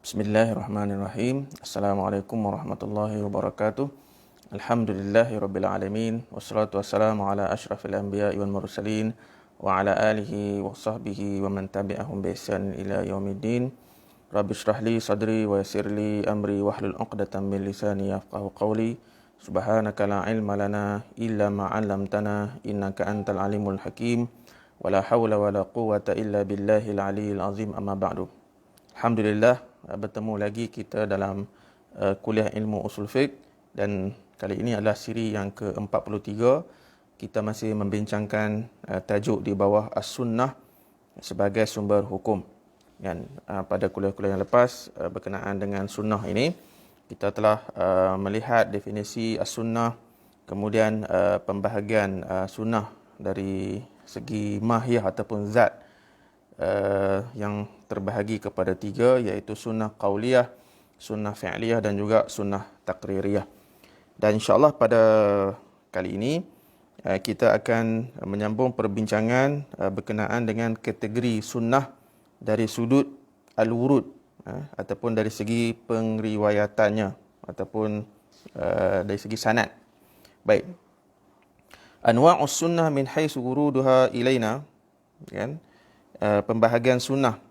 Bismillahirrahmanirrahim. Assalamualaikum warahmatullahi wabarakatuh. Alhamdulillahirabbil alamin wassalatu wassalamu ala asyrafil anbiya'i wal mursalin wa ala alihi wa sahbihi wa man tabi'ahum bi ihsan ila yaumiddin. Rabbi shrah li sadri wa yassir li amri wahlul 'uqdatam min lisani yafqahu qawli. Subhanaka la ilma lana illa ma 'allamtana innaka antal alimul hakim. Wala haula wala quwwata illa billahil aliyyil azim, amma ba'du. Alhamdulillah, bertemu lagi kita dalam kuliah ilmu usul fiqh, dan kali ini adalah siri yang ke-43. Kita masih membincangkan tajuk di bawah as-sunnah sebagai sumber hukum. Dan pada kuliah-kuliah yang lepas berkenaan dengan sunnah ini, kita telah melihat definisi as-sunnah, kemudian pembahagian sunnah dari segi mahiyah ataupun zat, yang terbahagi kepada tiga, iaitu sunnah qauliyah, sunnah fi'liyah dan juga sunnah taqririyah. Dan insyaAllah pada kali ini kita akan menyambung perbincangan berkenaan dengan kategori sunnah dari sudut al-wurud, ataupun dari segi pengriwayatannya, ataupun dari segi sanad. Baik. Anwa'us sunnah min haitsu wuruduha ilaina, kan? Pembahagian sunnah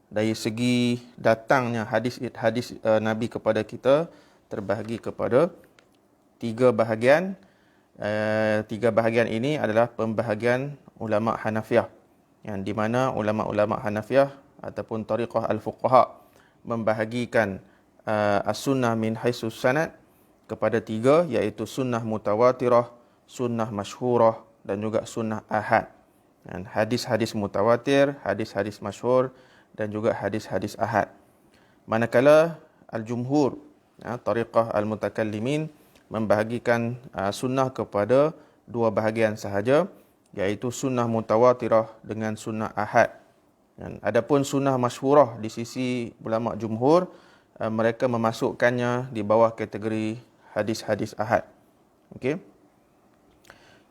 dari segi datangnya hadis Nabi kepada kita terbahagi kepada tiga bahagian. Tiga bahagian ini adalah pembahagian ulama Hanafiyah, yang di mana ulama-ulama Hanafiyah ataupun tariqah al-fuqaha membahagikan as-sunnah min haitsu sanad kepada tiga, iaitu sunnah mutawatirah, sunnah masyhurah dan juga sunnah ahad. Dan hadis-hadis mutawatir, hadis-hadis masyhur dan juga hadis-hadis ahad. Manakala al-jumhur, tariqah al-mutakallimin, membahagikan sunnah kepada dua bahagian sahaja, iaitu sunnah mutawatirah dengan sunnah ahad. Dan adapun sunnah masyhurah di sisi ulama jumhur, mereka memasukkannya di bawah kategori hadis-hadis ahad. Okey.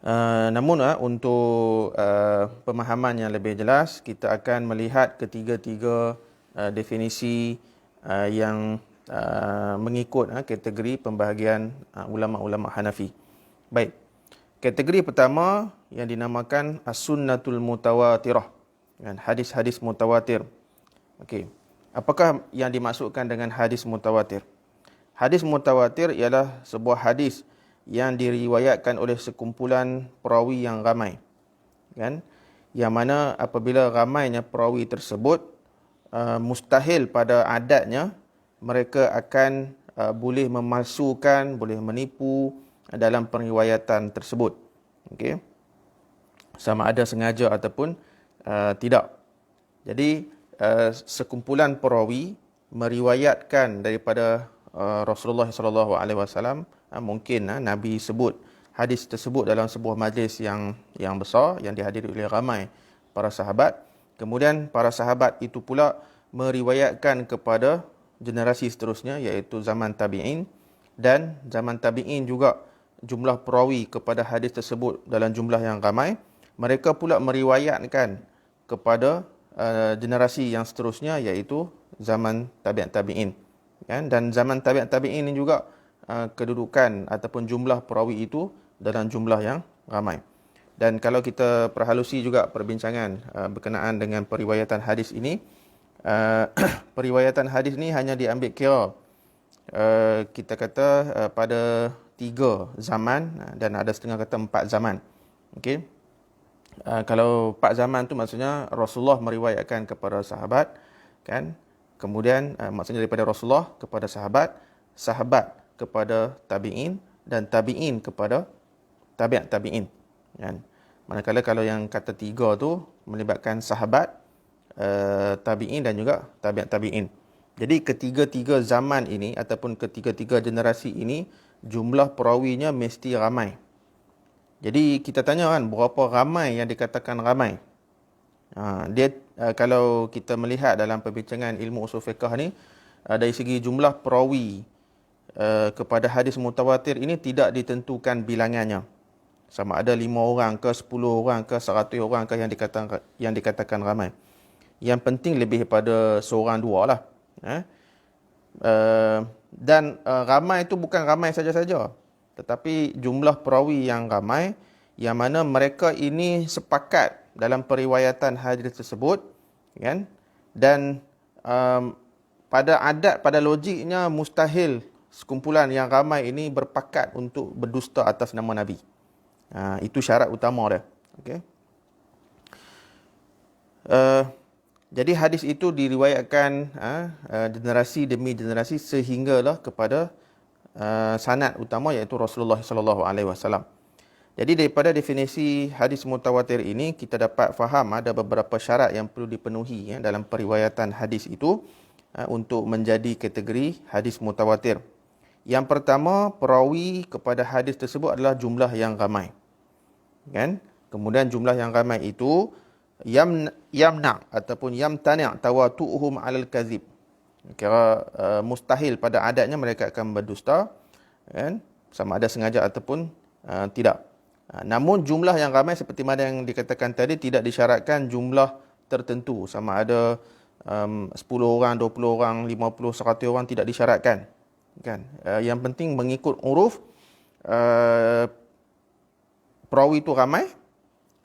Namun untuk pemahaman yang lebih jelas, kita akan melihat ketiga-tiga definisi yang mengikut kategori pembahagian ulama-ulama Hanafi. Baik. Kategori pertama yang dinamakan as-sunnatul mutawatirah, hadis-hadis mutawatir. Okey. Apakah yang dimaksudkan dengan hadis mutawatir? Hadis mutawatir ialah sebuah hadis yang diriwayatkan oleh sekumpulan perawi yang ramai, kan? Yang mana apabila ramainya perawi tersebut, mustahil pada adatnya mereka akan boleh memalsukan, boleh menipu dalam periwayatan tersebut. Okey. Sama ada sengaja ataupun tidak. Jadi sekumpulan perawi meriwayatkan daripada Rasulullah SAW. Mungkin Nabi sebut hadis tersebut dalam sebuah majlis yang besar, yang dihadiri oleh ramai para sahabat. Kemudian para sahabat itu pula meriwayatkan kepada generasi seterusnya, iaitu zaman tabi'in. Dan zaman tabi'in juga jumlah perawi kepada hadis tersebut dalam jumlah yang ramai. Mereka pula meriwayatkan kepada generasi yang seterusnya, iaitu zaman tabi'in. Dan zaman tabi'in ini juga kedudukan ataupun jumlah perawi itu dalam jumlah yang ramai. Dan kalau kita perhalusi juga perbincangan berkenaan dengan periwayatan hadis ini, periwayatan hadis ini hanya diambil kira kita kata pada 3 zaman, dan ada setengah kata 4 zaman. Okey. Kalau 4 zaman tu maksudnya Rasulullah meriwayatkan kepada sahabat, kan? Kemudian maksudnya daripada Rasulullah kepada sahabat, sahabat kepada tabi'in, dan tabi'in kepada tabi'at tabi'in, kan? Manakala kalau yang kata 3 tu melibatkan sahabat, tabi'in dan juga tabi'at tabi'in. Jadi ketiga-tiga zaman ini ataupun ketiga-tiga generasi ini jumlah perawinya mesti ramai. Jadi kita tanya kan, berapa ramai yang dikatakan ramai? Kalau kita melihat dalam perbincangan ilmu usul fiqh ni, dari segi jumlah perawi kepada hadis mutawatir ini tidak ditentukan bilangannya. Sama ada 5 orang ke 10 orang ke 100 orang ke yang dikatakan ramai. Yang penting lebih pada seorang dua lah. Ramai itu bukan ramai saja-saja, tetapi jumlah perawi yang ramai, yang mana mereka ini sepakat dalam periwayatan hadis tersebut, kan? Dan pada logiknya mustahil sekumpulan yang ramai ini berpakat untuk berdusta atas nama Nabi. Itu syarat utama dia. Okey. Jadi hadis itu diriwayatkan generasi demi generasi sehinggalah kepada sanad utama, iaitu Rasulullah sallallahu alaihi wasallam. Jadi daripada definisi hadis mutawatir ini kita dapat faham ada beberapa syarat yang perlu dipenuhi dalam periwayatan hadis itu untuk menjadi kategori hadis mutawatir. Yang pertama, perawi kepada hadis tersebut adalah jumlah yang ramai. Kan? Kemudian jumlah yang ramai itu yamna ataupun yamtani' tawatu'uhum 'alal kadzib. Kira mustahil pada adatnya mereka akan berdusta, kan? Sama ada sengaja ataupun tidak. Namun jumlah yang ramai seperti mana yang dikatakan tadi tidak disyaratkan jumlah tertentu, sama ada 10 orang, 20 orang, 50, 100 orang, tidak disyaratkan. Kan? Yang penting mengikut uruf perawi itu ramai,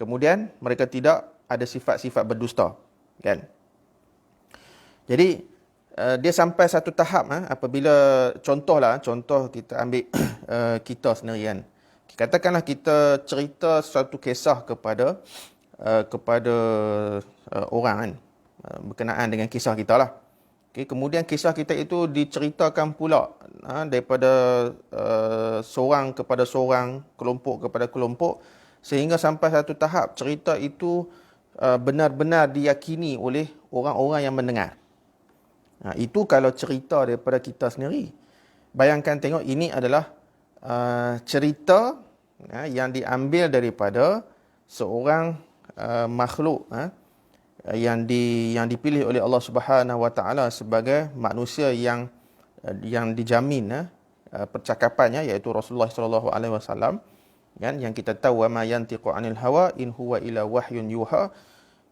kemudian mereka tidak ada sifat-sifat berdusta. Kan? Jadi dia sampai satu tahap apabila contoh kita ambil kita sendiri kan. Katakanlah kita cerita suatu kisah kepada orang kan, berkenaan dengan kisah kita lah. Okay, kemudian kisah kita itu diceritakan pula daripada seorang kepada seorang, kelompok kepada kelompok, sehingga sampai satu tahap cerita itu benar-benar diyakini oleh orang-orang yang mendengar. Itu kalau cerita daripada kita sendiri. Bayangkan tengok, ini adalah cerita yang diambil daripada seorang makhluk yang dipilih oleh Allah Subhanahu Wa Taala sebagai manusia yang dijamin percakapannya, iaitu Rasulullah sallallahu alaihi wasallam, kan, yang kita tahu wa ma yantiqu anil hawa in huwa illa wahyun yuha,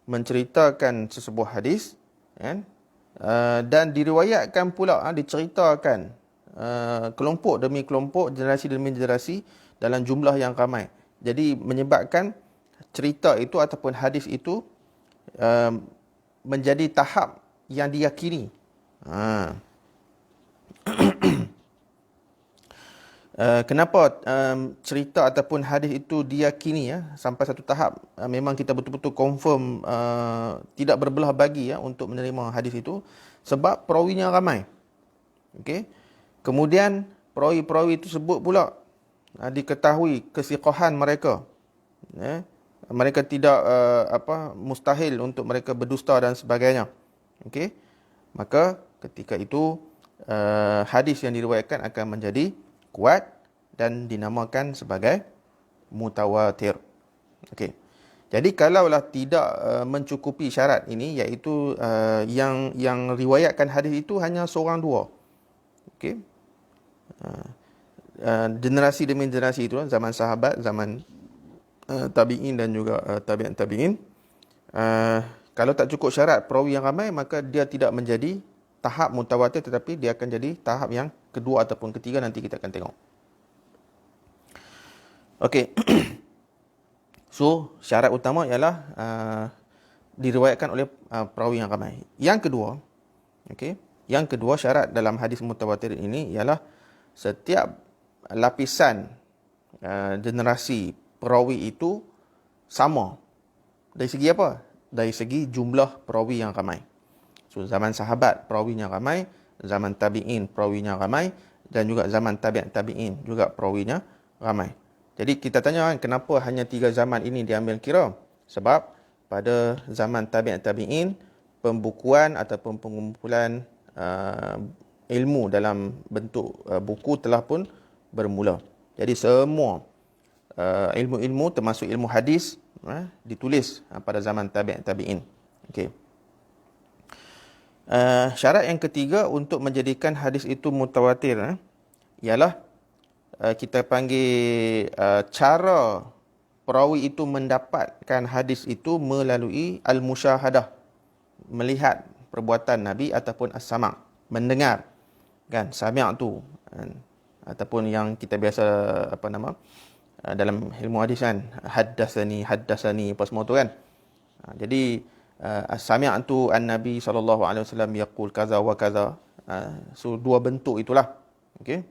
menceritakan sesebuah hadis, kan, dan diriwayatkan pula, diceritakan kelompok demi kelompok, generasi demi generasi dalam jumlah yang ramai. Jadi menyebabkan cerita itu ataupun hadis itu menjadi tahap yang diyakini. Kenapa cerita ataupun hadis itu diyakini sampai satu tahap memang kita betul-betul confirm tidak berbelah bagi untuk menerima hadis itu, sebab perawinya ramai. Okey. Kemudian perawi-perawi tersebut pula diketahui kesiqahan mereka. Mereka tidak mustahil untuk mereka berdusta dan sebagainya. Okey. Maka ketika itu hadis yang diriwayatkan akan menjadi kuat dan dinamakan sebagai mutawatir. Okey. Jadi kalaulah tidak mencukupi syarat ini, iaitu yang riwayatkan hadis itu hanya seorang dua. Okey. Generasi demi generasi itu, zaman sahabat, zaman tabi'in dan juga tabi'in tabi'in, kalau tak cukup syarat perawi yang ramai, maka dia tidak menjadi tahap mutawatir, tetapi dia akan jadi tahap yang kedua ataupun ketiga, nanti kita akan tengok. Okey. So, syarat utama ialah diriwayatkan oleh perawi yang ramai. Yang kedua, okey, yang kedua syarat dalam hadis mutawatir ini ialah setiap lapisan generasi perawi itu sama. Dari segi apa? Dari segi jumlah perawi yang ramai. So, zaman sahabat perawinya ramai, zaman tabi'in perawinya ramai, dan juga zaman tabi'in tabi'in juga perawinya ramai. Jadi kita tanya, kenapa hanya 3 zaman ini diambil kira? Sebab pada zaman tabi'in tabi'in, pembukuan ataupun pengumpulan ilmu dalam bentuk buku telah pun bermula. Jadi semua ilmu-ilmu termasuk ilmu hadis ditulis pada zaman tabi'in tabi'in. Okey. Syarat yang ketiga untuk menjadikan hadis itu mutawatir ialah kita panggil cara perawi itu mendapatkan hadis itu melalui al-musyahadah, melihat perbuatan Nabi ataupun as-sama', mendengar kan, sami'tu kan, ataupun yang kita biasa dalam ilmu hadis kan, haddatsani apa semua tu kan. Jadi sami'tu an-nabi sallallahu alaihi wasallam yaqul kaza wa kaza. So dua bentuk itulah. Okey.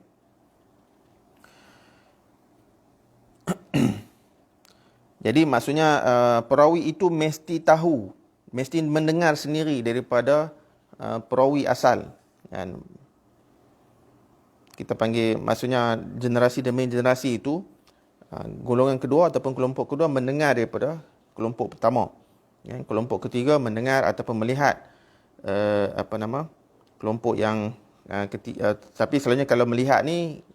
Jadi maksudnya perawi itu mesti tahu, mesti mendengar sendiri daripada perawi asal kan. Kita panggil maksudnya generasi demi generasi itu, golongan kedua ataupun kelompok kedua mendengar daripada kelompok pertama. Ya, kelompok ketiga mendengar ataupun melihat kelompok yang tapi selalunya kalau melihat ni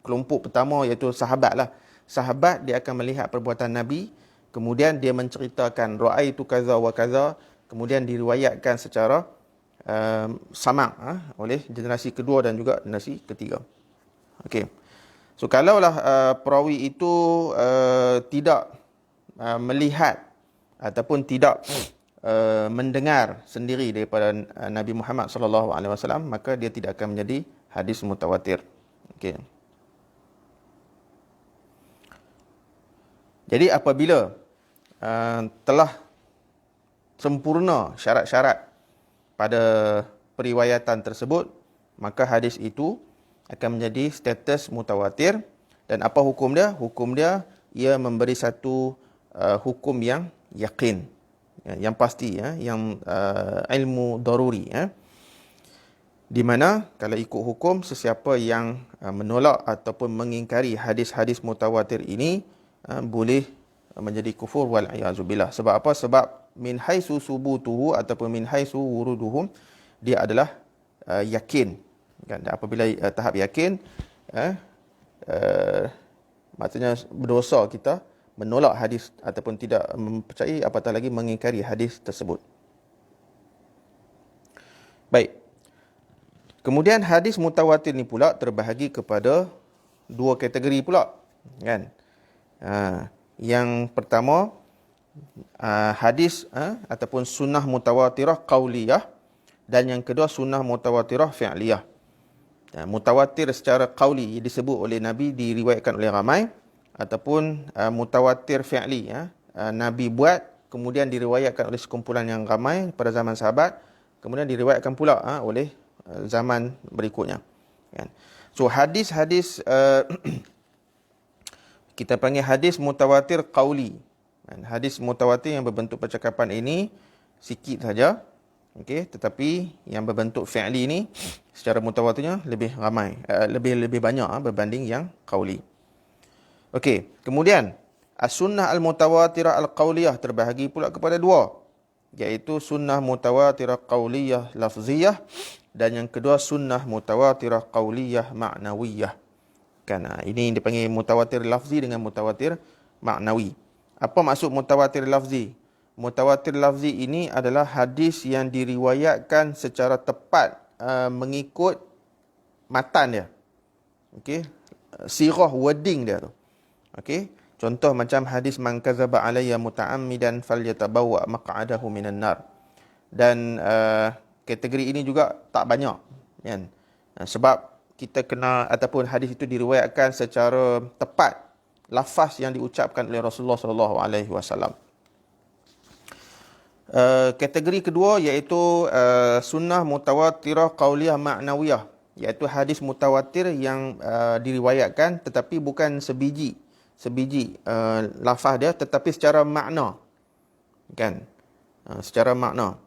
kelompok pertama iaitu sahabat lah. Sahabat dia akan melihat perbuatan Nabi, kemudian dia menceritakan ra'aitu kaza wa kaza, kemudian diriwayatkan secara sama' oleh generasi kedua dan juga generasi ketiga. Okey. So kalaulah perawi itu tidak melihat ataupun tidak mendengar sendiri daripada Nabi Muhammad sallallahu alaihi wasallam, maka dia tidak akan menjadi hadis mutawatir. Okey. Jadi apabila telah sempurna syarat-syarat pada periwayatan tersebut, maka hadis itu akan menjadi status mutawatir. Dan apa hukum dia? Hukum dia, ia memberi satu hukum yang yakin, yang pasti, yang ilmu daruri. Di mana kalau ikut hukum, sesiapa yang menolak ataupun mengingkari hadis-hadis mutawatir ini boleh menjadi kufur wal-iyazubillah. Sebab apa? Sebab min haisu subutuhu ataupun min haisu wuruduhum, dia adalah yakin kan. Dan apabila tahap yakin, maksudnya berdosa kita menolak hadis ataupun tidak mempercayai, apatah lagi mengingkari hadis tersebut. Baik. Kemudian hadis mutawatir ni pula terbahagi kepada dua kategori pula kan. Yang pertama, hadis ataupun sunnah mutawatirah qauliyah, dan yang kedua sunnah mutawatirah fi'liyah. Mutawatir secara qauli disebut oleh Nabi, diriwayatkan oleh ramai, ataupun mutawatir fi'li, Nabi buat kemudian diriwayatkan oleh sekumpulan yang ramai pada zaman sahabat, kemudian diriwayatkan pula oleh zaman berikutnya kan. So hadis-hadis kita panggil hadis mutawatir qauli. Hadis mutawatir yang berbentuk percakapan ini sikit saja. Okey, tetapi yang berbentuk fi'li ini secara mutawatirnya lebih ramai, lebih banyak berbanding yang qauli. Okey, kemudian as-sunnah al-mutawatirah al-qauliyah terbahagi pula kepada dua, iaitu sunnah mutawatirah qauliyah lafziyah, dan yang kedua sunnah mutawatirah qauliyah ma'nawiyah. Kan, ini dipanggil mutawatir lafzi dengan mutawatir maknawi. Apa maksud mutawatir lafzi? Mutawatir lafzi ini adalah hadis yang diriwayatkan secara tepat mengikut matan dia. Okey, sirah wording dia tu. Okey, contoh macam hadis man kadzaba alayya muta'ammidan falyatabawwa maq'adahu minan nar. Dan kategori ini juga tak banyak kan. Sebab kita kena ataupun hadis itu diriwayatkan secara tepat lafaz yang diucapkan oleh Rasulullah sallallahu alaihi wasallam. Kategori kedua iaitu sunnah mutawatirah qauliyah ma'nawiyah, iaitu hadis mutawatir yang diriwayatkan tetapi bukan sebiji lafaz dia, tetapi secara makna kan, secara makna.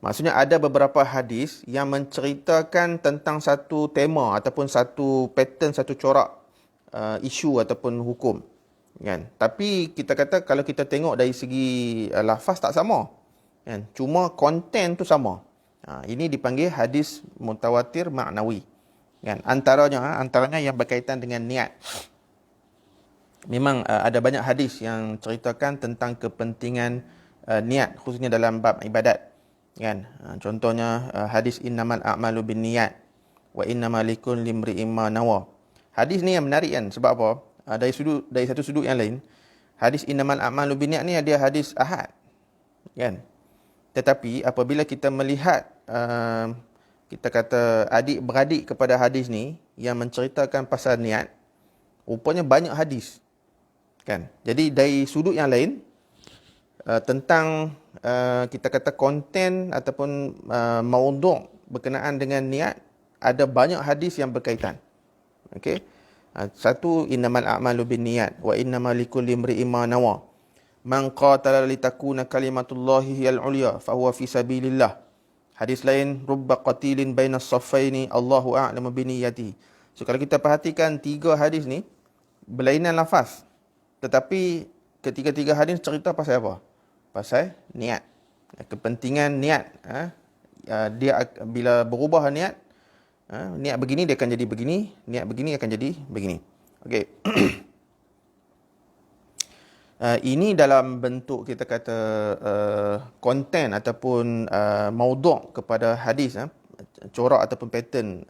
Maksudnya ada beberapa hadis yang menceritakan tentang satu tema ataupun satu pattern, satu corak isu ataupun hukum kan. Tapi kita kata kalau kita tengok dari segi lafaz tak sama kan, cuma konten tu sama. Ini dipanggil hadis mutawatir maknawi kan. Antaranya yang berkaitan dengan niat. Memang ada banyak hadis yang ceritakan tentang kepentingan niat, khususnya dalam bab ibadat kan. Contohnya hadis innamal a'malu binniyat wa innamal likulli imri'in ma nawa. Hadis ni yang menarik kan. Sebab apa? Dari satu sudut yang lain, hadis innamal a'malu binniyat ni dia hadis ahad kan. Tetapi apabila kita melihat kita kata adik-beradik kepada hadis ni yang menceritakan pasal niat, rupanya banyak hadis. Kan? Jadi dari sudut yang lain, tentang kita kata konten ataupun maudhu' berkenaan dengan niat, ada banyak hadis yang berkaitan. Okey. Satu, innamal a'malu binniyat wa innamal likulli imri'in ma nawa. Man qatala litakuna kalimatullahi hiyal ulya fa huwa fi sabilillah. Hadis lain, rubba qatilin bainas saffaini Allahu a'lamu binniyati. So kalau kita perhatikan tiga hadis ni berlainan lafaz, tetapi ketiga-tiga hadis cerita pasal apa? Pasal niat. Kepentingan niat. Dia bila berubah niat, niat begini dia akan jadi begini, niat begini akan jadi begini. Okey. Ini dalam bentuk kita kata konten ataupun maudhu' kepada hadis, corak ataupun pattern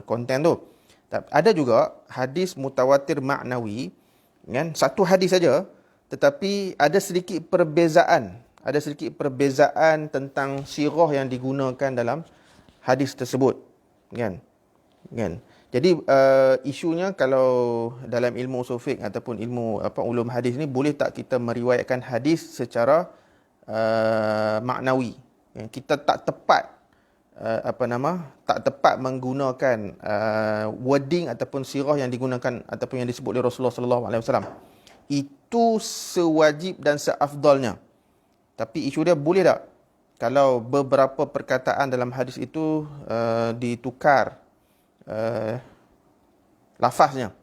konten tu. Ada juga hadis mutawatir maknawi, kan? Satu hadis saja tetapi ada sedikit perbezaan, tentang sirah yang digunakan dalam hadis tersebut, kan? Jadi isunya kalau dalam ilmu usul fiqh ataupun ilmu ulum hadis ni, boleh tak kita meriwayatkan hadis secara maknawi? Kita tak tepat tak tepat menggunakan wording ataupun sirah yang digunakan ataupun yang disebut oleh Rasulullah sallallahu alaihi wasallam. Itu sewajib dan seafdalnya. Tapi isu dia, boleh tak kalau beberapa perkataan dalam hadis itu ditukar lafaznya?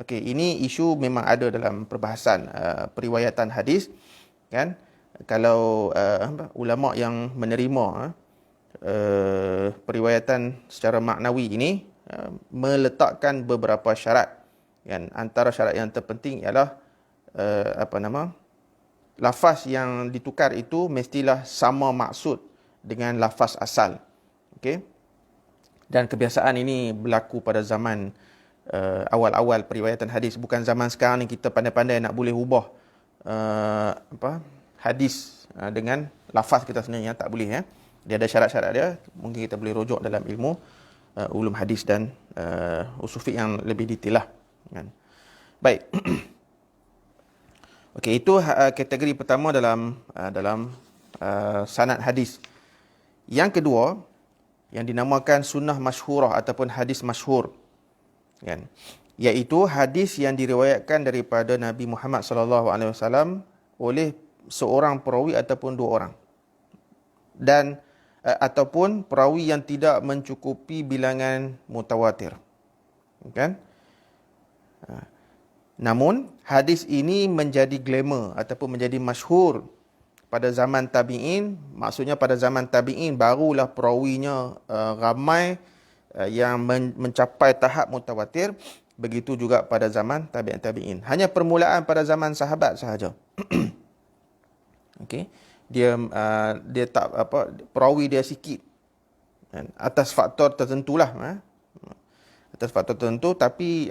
Okey, ini isu memang ada dalam perbahasan periwayatan hadis, kan? Kalau ulama yang menerima periwayatan secara maknawi ini meletakkan beberapa syarat, kan? Antara syarat yang terpenting ialah lafaz yang ditukar itu mestilah sama maksud dengan lafaz asal. Okey. Dan kebiasaan ini berlaku pada zaman awal-awal periwayatan hadis. Bukan zaman sekarang ni kita pandai-pandai nak boleh ubah hadis dengan lafaz kita sebenarnya. Tak boleh, ya. Dia ada syarat-syarat dia. Mungkin kita boleh rujuk dalam ilmu ulum hadis dan usul fiqh yang lebih detail lah, kan? Baik. Okey, itu kategori pertama dalam sanad hadis. Yang kedua, yang dinamakan sunnah masyhurah ataupun hadis masyhur, kan? Iaitu hadis yang diriwayatkan daripada Nabi Muhammad sallallahu alaihi wasallam oleh seorang perawi ataupun dua orang, dan ataupun perawi yang tidak mencukupi bilangan mutawatir, kan? Namun hadis ini menjadi glamour ataupun menjadi masyhur pada zaman tabi'in. Maksudnya pada zaman tabi'in barulah perawinya ramai yang mencapai tahap mutawatir. Begitu juga pada zaman tabi'in. Hanya permulaan pada zaman sahabat sahaja. Okey, dia tak perawi dia sikit, atas faktor tertentulah, atas faktor tertentu. Tapi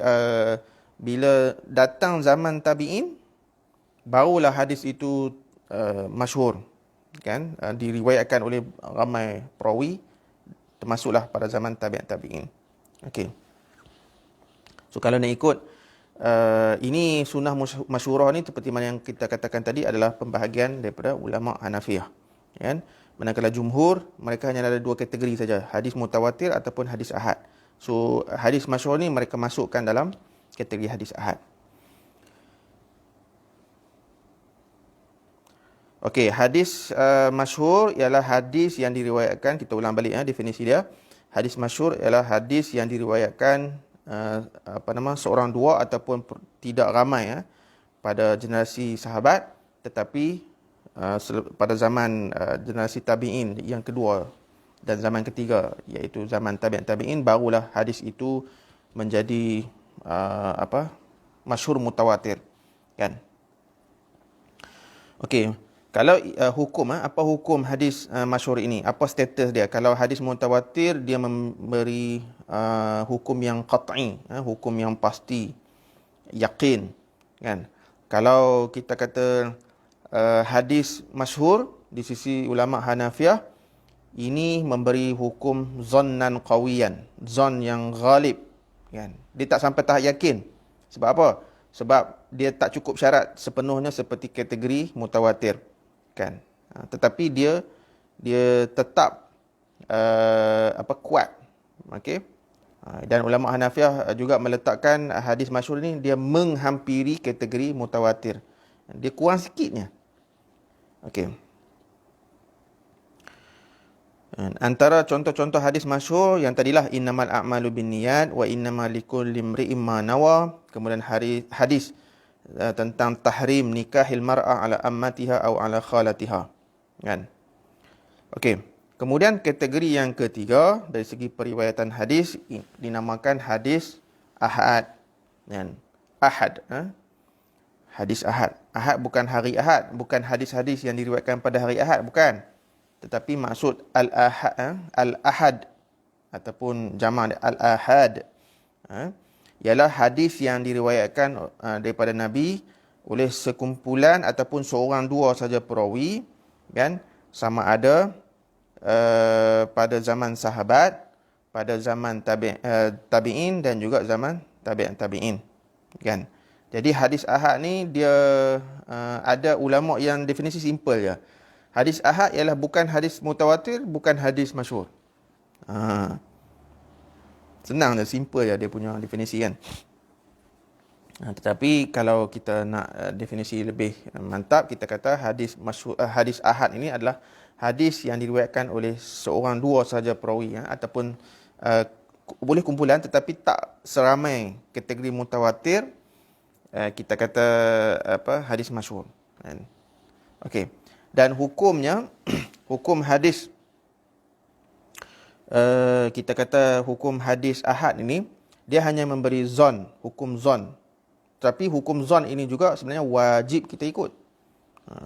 bila datang zaman tabi'in, barulah hadis itu masyhur, kan? Diriwayatkan oleh ramai perawi, termasuklah pada zaman tabi'in. Okey. So kalau nak ikut ini sunnah masyhurah ni, seperti mana yang kita katakan tadi, adalah pembahagian daripada ulama Hanafiyah, kan? Manakala jumhur, mereka hanya ada dua kategori saja, hadis mutawatir ataupun hadis ahad. So hadis masyhur ni mereka masukkan dalam kategori hadis ahad. Okey, hadis masyhur ialah hadis yang diriwayatkan, kita ulang balik definisi dia. Hadis masyhur ialah hadis yang diriwayatkan seorang dua ataupun tidak ramai pada generasi sahabat, tetapi pada zaman generasi tabi'in yang kedua dan zaman ketiga, iaitu zaman tabi'in, barulah hadis itu menjadi masyhur mutawatir, kan? Okey, kalau hukum, apa hukum hadis masyhur ini? Apa status dia? Kalau hadis mutawatir, dia memberi hukum yang qat'i, hukum yang pasti, yakin, kan? Kalau kita kata hadis masyhur di sisi ulama Hanafiyah, ini memberi hukum zannan qawiyan, zon yang ghalib, kan? Dia tak sampai tahap yakin. Sebab apa? Sebab dia tak cukup syarat sepenuhnya seperti kategori mutawatir, kan? Tetapi dia tetap kuat. Okey. Dan ulama Hanafiah juga meletakkan hadis masyhur ni dia menghampiri kategori mutawatir. Dia kurang sikitnya. Okey. Antara contoh-contoh hadis masyhur yang tadilah innamal a'malu binniyat wa innamal likulli imri'in ma nawa. Kemudian hadis tentang tahrim nikahil mar'ah ala ammatiha atau ala khalatiha. Kan? Okey. Kemudian kategori yang ketiga dari segi periwayatan hadis dinamakan hadis ahad. Kan? Ahad, hadis ahad. Ahad bukan hari Ahad, bukan hadis-hadis yang diriwayatkan pada hari Ahad, bukan. Tetapi maksud al-ahad ataupun jamak al-ahad ialah hadis yang diriwayatkan daripada Nabi oleh sekumpulan ataupun seorang dua saja perawi, kan, sama ada pada zaman sahabat, pada zaman tabi'in dan juga zaman tabi'in, kan. Jadi hadis ahad ni dia ada ulama yang definisi simple je. Hadis ahad ialah bukan hadis mutawatir, bukan hadis masyhur. Senang je, simple je dia punya definisi, kan. Tetapi kalau kita nak definisi lebih mantap, kita kata hadis masyhur, hadis ahad ini adalah hadis yang diriwayatkan oleh seorang dua saja perawi, ataupun boleh kumpulan tetapi tak seramai kategori mutawatir. Kita kata hadis masyhur, kan. Okey. Dan hukumnya, hukum hadis, kita kata hukum hadis ahad ini, dia hanya memberi zon, hukum zon. Tapi hukum zon ini juga sebenarnya wajib kita ikut.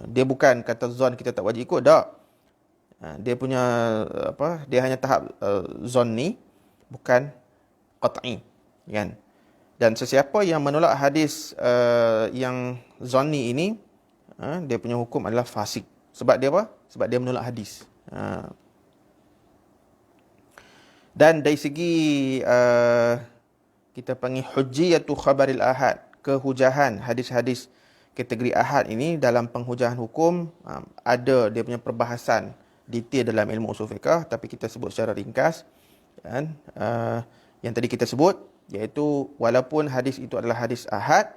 Dia bukan kata zon kita tak wajib ikut, tak. Dia punya, dia hanya tahap zon ni, bukan qat'i, kan. Dan sesiapa yang menolak hadis yang zonni ini, dia punya hukum adalah fasik. Sebab dia apa? Sebab dia menolak hadis. Dan dari segi kita panggil hujjiyatu khabaril ahad, kehujahan hadis-hadis kategori ahad ini dalam penghujahan hukum, ada dia punya perbahasan detail dalam ilmu usul fiqh, tapi kita sebut secara ringkas, kan. Yang tadi kita sebut, iaitu walaupun hadis itu adalah hadis ahad,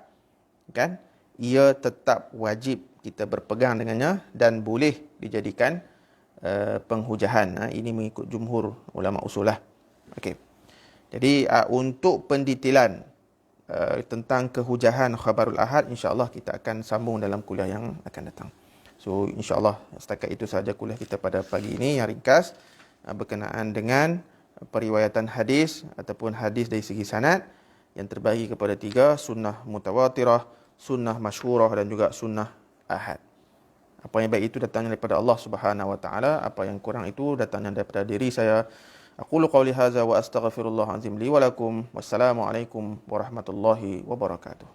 kan, ia tetap wajib kita berpegang dengannya dan boleh dijadikan penghujahan. Ini mengikut jumhur ulama usul lah. Okey. Jadi untuk pendetailan tentang kehujahan khabarul ahad, insya-Allah kita akan sambung dalam kuliah yang akan datang. So insya-Allah setakat itu sahaja kuliah kita pada pagi ini yang ringkas berkenaan dengan periwayatan hadis ataupun hadis dari segi sanad yang terbahagi kepada 3, sunnah mutawatirah, sunnah masyhurah dan juga sunnah ahad. Apa yang baik itu datangnya daripada Allah Subhanahu wa taala, apa yang kurang itu datangnya daripada diri saya. Aqulu qawli hadza wa astaghfirullah azim li wa lakum. Wassalamu alaikum warahmatullahi wabarakatuh.